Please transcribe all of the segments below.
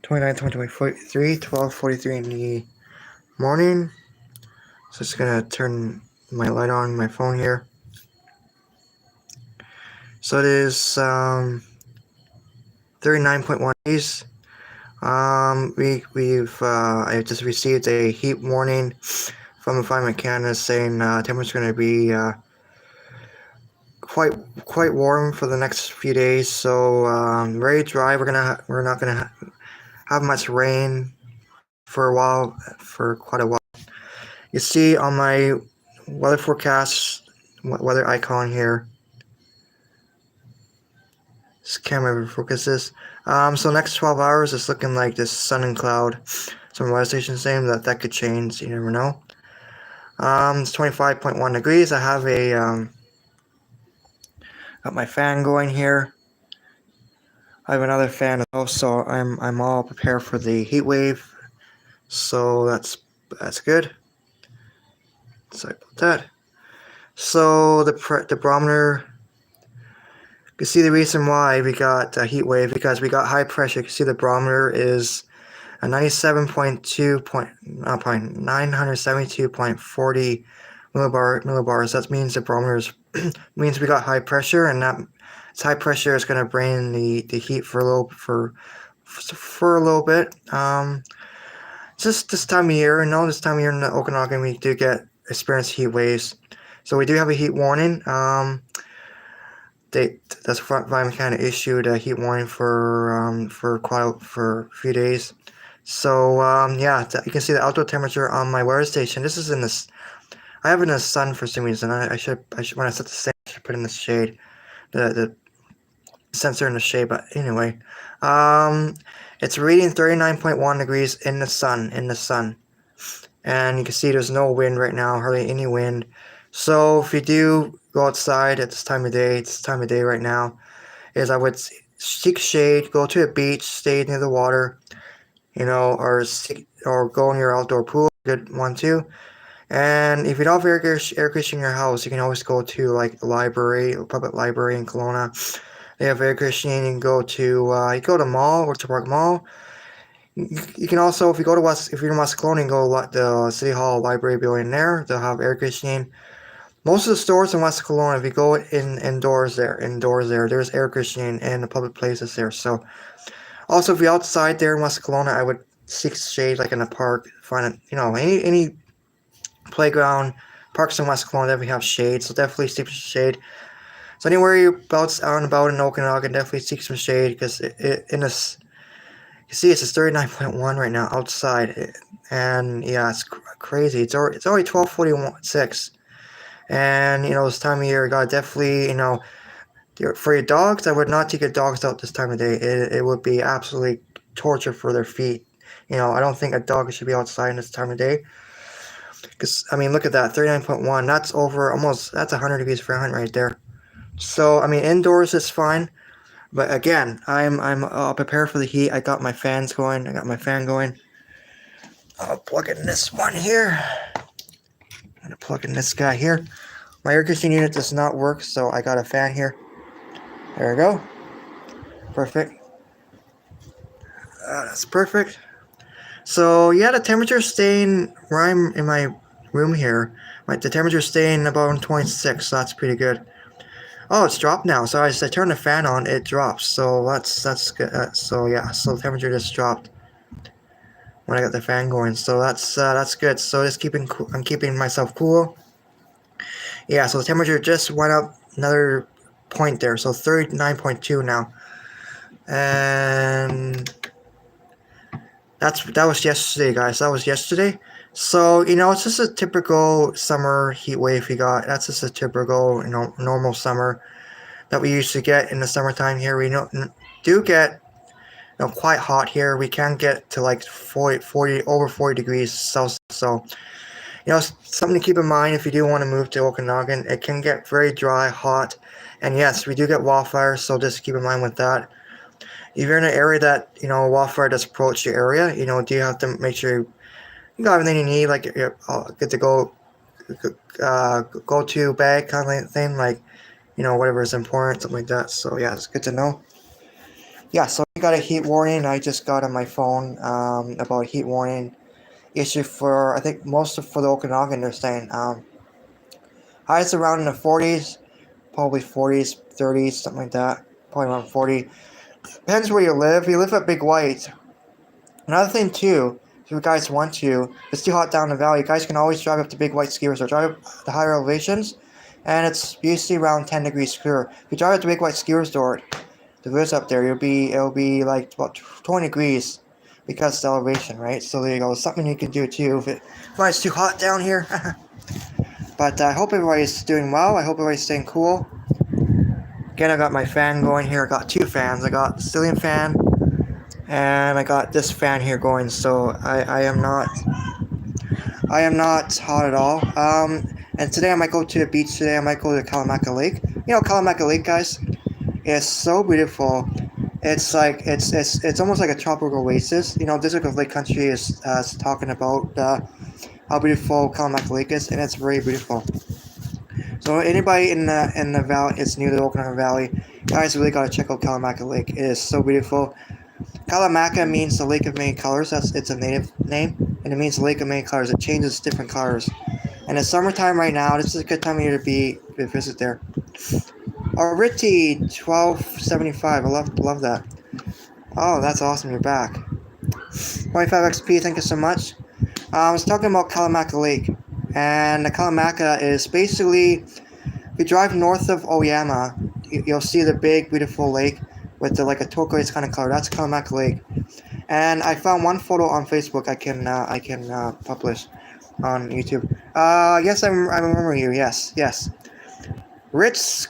2023, 12:43 in the morning. So just gonna turn my light on my phone here. So it is 39.1 days. I just received a heat warning from Environment Canada saying temperature's going to be quite warm for the next few days. So very dry. We're not gonna have much rain for a while, for quite a while. You see on my weather forecast, weather icon here. This camera focuses. So next 12 hours, it's looking like this sun and cloud. Some weather stations saying that could change. You never know. It's 25.1 degrees. I have got my fan going here. I have another fan also. I'm all prepared for the heat wave. So that's good. Sorry about that. So the barometer. You can see the reason why we got a heat wave, because we got high pressure. You can see the barometer is a 972.40 millibars. That means the barometer means we got high pressure, and that high pressure is going to bring the heat for a little bit. Just this time of year, this time of year in the Okanagan, we do experience heat waves. So we do have a heat warning. That's Environment Canada issued a heat warning for a few days. So yeah, you can see the outdoor temperature on my weather station. This is in this. I have it in the sun for some reason. I should when I set the same, I should put it in the shade. The sensor in the shade. But anyway, it's reading 39.1 degrees in the sun. And you can see there's no wind right now, hardly any wind. So if you do go outside at this time of day right now, is I would seek shade, go to a beach, stay near the water, or go in your outdoor pool, good one too. And if you don't have air conditioning in your house, you can always go to like a library, a public library in Kelowna. They have air conditioning. You can go to mall, or to Park Mall. You can also, if you're in West Kelowna, you go to the City Hall Library building there. They'll have air conditioning. Most of the stores in West Kelowna, if you go indoors there, there's air conditioning in the public places there. So, also if you're outside there in West Kelowna, I would seek shade, like in a park, find any playground, parks in West Kelowna that we have shade. So definitely seek shade. So anywhere you're out and about in Okanagan, definitely seek some shade, because you see it's 39.1 right now outside, and yeah, it's crazy. It's only 12:46. And this time of year, you gotta definitely, for your dogs, I would not take your dogs out this time of day. It would be absolutely torture for their feet. I don't think a dog should be outside this time of day. Because look at that, 39.1. That's that's 100 degrees Fahrenheit right there. So indoors is fine, but again, I'm prepared for the heat. I got my fans going. I got my fan going. I'll plug in this one here. I'm gonna plug in this guy here. My air conditioning unit does not work, so I got a fan here. There we go. Perfect. That's perfect. So yeah, the temperature staying where I'm in my room here. The temperature staying about 26, so that's pretty good. Oh, it's dropped now. So as I turn the fan on, it drops. So that's good. So yeah, so the temperature just dropped when I got the fan going. So that's good. So I'm keeping myself cool. Yeah, so the temperature just went up another point there, so 39.2 now. And that was yesterday, guys. That was yesterday. So, it's just a typical summer heat wave we got. That's just a typical, normal summer that we usually get in the summertime here. We do get quite hot here. We can get to like 40 over 40 degrees Celsius. So, something to keep in mind if you do want to move to Okanagan. It can get very dry, hot, and yes, we do get wildfires, so just keep in mind with that. If you're in an area that, wildfire does approach your area, do you have to make sure you got everything you need, like you're good to go to bag kind of thing, like, whatever is important, something like that. So yeah, it's good to know. Yeah, so we got a heat warning. I just got on my phone about heat warning issue for, I think, for the Okanagan. They're saying highs around in the 40s, probably 40s, 30s, something like that. Probably around 40. Depends where you live. If you live at Big White. Another thing too, if you guys want to, if it's too hot down in the valley, you guys can always drive up to Big White Ski Resort. Drive up the higher elevations, and it's usually around 10 degrees cooler. If you drive up to Big White Ski Resort, the views up there, it'll be like about 20 degrees because of the elevation, right? So there you go. It's something you can do too if it's too hot down here. But I hope everybody's doing well. I hope everybody's staying cool. Again, I got my fan going here. I got two fans. I got the ceiling fan, and I got this fan here going. So I am not hot at all. And today I might go to the beach. Today I might go to Kalamaka Lake. You know Kalamaka Lake, guys? It's so beautiful. It's like it's almost like a tropical oasis. You know, District of Lake Country is talking about how beautiful Kalamaka Lake is, and it's very beautiful. So anybody in the valley, it's near the Okanagan Valley, guys really gotta check out Kalamaka Lake. It is so beautiful. Kalamaka means the Lake of Many Colors. It's a native name, and it means the Lake of Many Colors. It changes different colors. And it's summertime right now. This is a good time of year to visit there. Ritty 1275. I love that. Oh, that's awesome. You're back. 25 XP. Thank you so much. I was talking about Kalamaka Lake, and the Kalamaka is basically, if you drive north of Oyama, you'll see the big, beautiful lake with like a turquoise kind of color. That's Kalamaka Lake. And I found one photo on Facebook I can publish on YouTube. Yes, I remember you. Yes. Ritz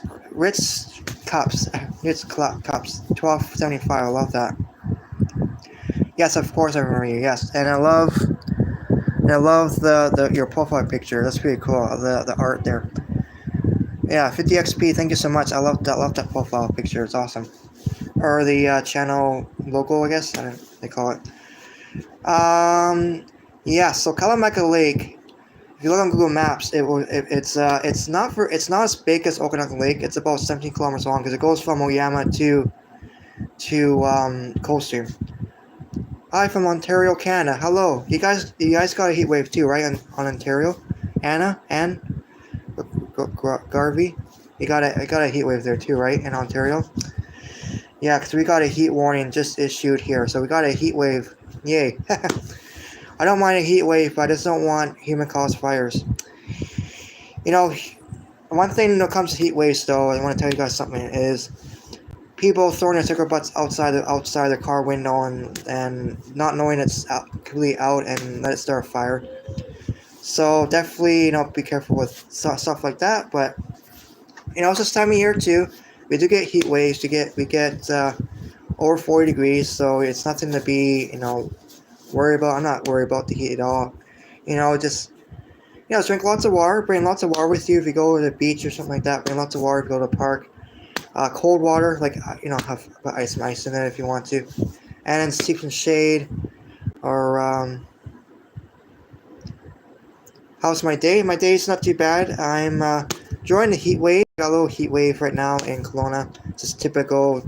Cups. 1275. I love that. Yes, of course I remember you. Yes, and I love the your profile picture. That's pretty cool. The art there. Yeah, 50 XP. Thank you so much. I love that profile picture. It's awesome. Or the channel logo, I guess they call it. Yeah. So Kalamaka Lake. If you look on Google Maps, it's not as big as Okanagan Lake. It's about 17 kilometers long because it goes from Oyama to Coldstream. Hi from Ontario, Canada. Hello. You guys got a heat wave too, right? On Ontario, Anna and Garvey. You got a heat wave there too, right? In Ontario. Yeah, because we got a heat warning just issued here, so we got a heat wave. Yay. I don't mind a heat wave, but I just don't want human-caused fires. You know, one thing when it comes to heat waves, though, I want to tell you guys something, is people throwing their cigarette butts outside the car window and not knowing it's completely out and let it start a fire. So definitely, be careful with stuff like that. But, it's this time of year, too. We do get heat waves. We get over 40 degrees, so it's nothing to be, worry about. I'm not worried about the heat at all. Just drink lots of water. Bring lots of water with you if you go to the beach or something like that. Bring lots of water if you go to the park. Cold water, like have some ice in it if you want to, and then seek some shade. Or how's my day? My day's not too bad. I'm enjoying the heat wave. Got a little heat wave right now in Kelowna. Just typical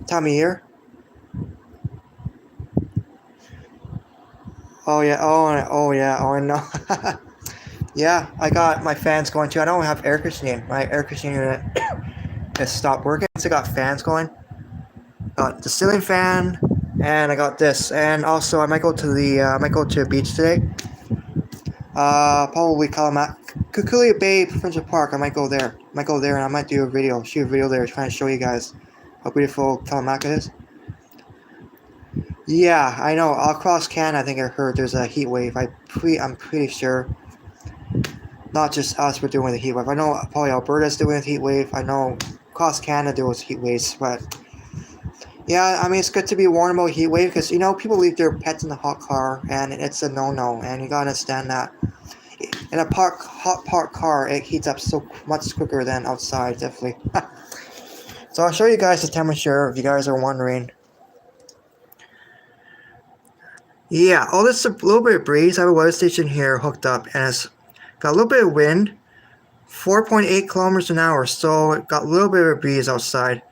time of year. Oh yeah, oh no. Yeah, I got my fans going too. I don't have air conditioning. My air conditioning unit has stopped working, so I got fans going. Got the ceiling fan, and I got this. And also, I might go to a beach today. Probably Kukulia Bay Provincial Park. I might go there. And I might shoot a video there, trying to show you guys how beautiful Kalamaka is. Yeah, I know. All across Canada, I think I heard there's a heat wave. I'm pretty sure. Not just us, we're doing the heat wave. I know probably Alberta's doing a heat wave. I know across Canada there was heat waves, but yeah, I mean it's good to be warned about heat wave because people leave their pets in the hot car and it's a no-no, and you gotta understand that. In a hot park car, it heats up so much quicker than outside, definitely. So I'll show you guys the temperature if you guys are wondering. Yeah, this is a little bit of breeze. I have a weather station here hooked up, and it's got a little bit of wind, 4.8 kilometers an hour, so it got a little bit of a breeze outside.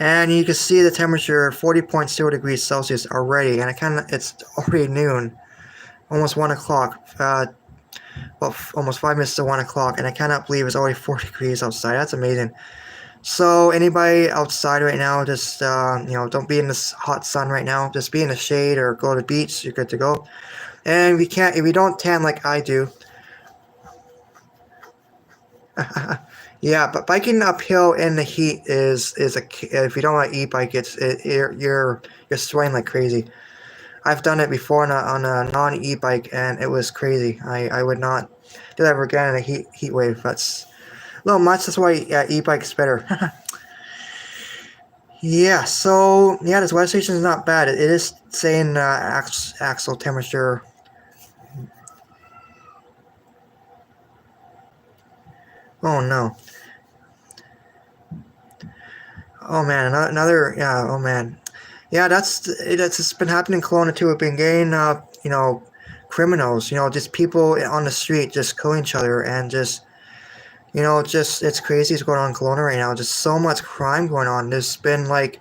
And you can see the temperature 40.0 degrees Celsius already, and it's already noon, almost 1 o'clock, well, almost 5 minutes to 1 o'clock, and I cannot believe it's already 4 degrees outside. That's amazing. So anybody outside right now, just don't be in this hot sun right now. Just be in the shade or go to the beach. You're good to go. And if we don't tan like I do, yeah. But biking uphill in the heat if you don't want to e-bike, you're sweating like crazy. I've done it before on a non e-bike, and it was crazy. I would not do that ever again in a heat wave. That's a little much. That's why e-bike is better. Yeah, so yeah, this weather station is not bad. It is saying axle temperature. Oh no. Oh man, another yeah. Oh man, yeah. That's it's been happening in Kelowna too. We've been getting criminals. Just people on the street just killing each other and just it's crazy what's going on in Kelowna right now. Just so much crime going on. There's been like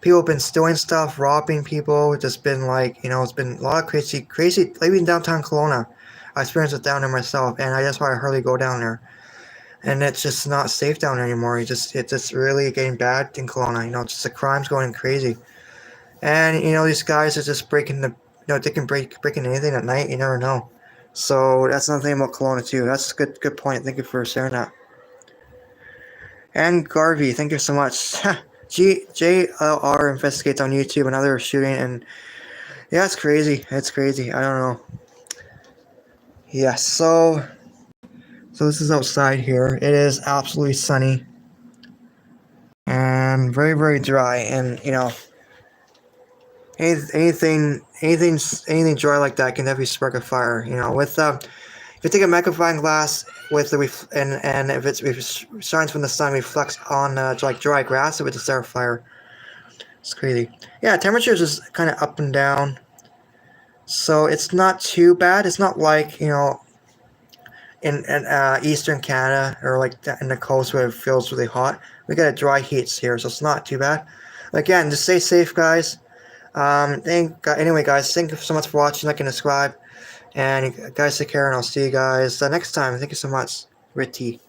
people have been stealing stuff, robbing people. It's just been it's been a lot of crazy. Like even downtown Kelowna, I experienced it down there myself, and that's why I hardly go down there. And it's just not safe down there anymore. It's just really getting bad in Kelowna. Just the crime's going crazy, and these guys are just they can breaking anything at night. You never know. So that's another thing about Kelowna too. That's a good point. Thank you for sharing that. And Garvey, thank you so much. JLR investigates on YouTube another shooting, and yeah, it's crazy. It's crazy. I don't know. Yeah, so this is outside here. It is absolutely sunny and very very dry, and anything dry like that can definitely spark a fire. With if you take a magnifying glass with and if it shines from the sun, reflects on like dry grass, it would just start a fire. It's crazy. Yeah, temperatures is kind of up and down, so it's not too bad. It's not like in eastern Canada or like in the coast where it feels really hot. We got a dry heat here, so it's not too bad. Again, just stay safe, guys. Anyway, guys, thank you so much for watching, like and subscribe. And you guys take care, and I'll see you guys next time. Thank you so much. Ritty.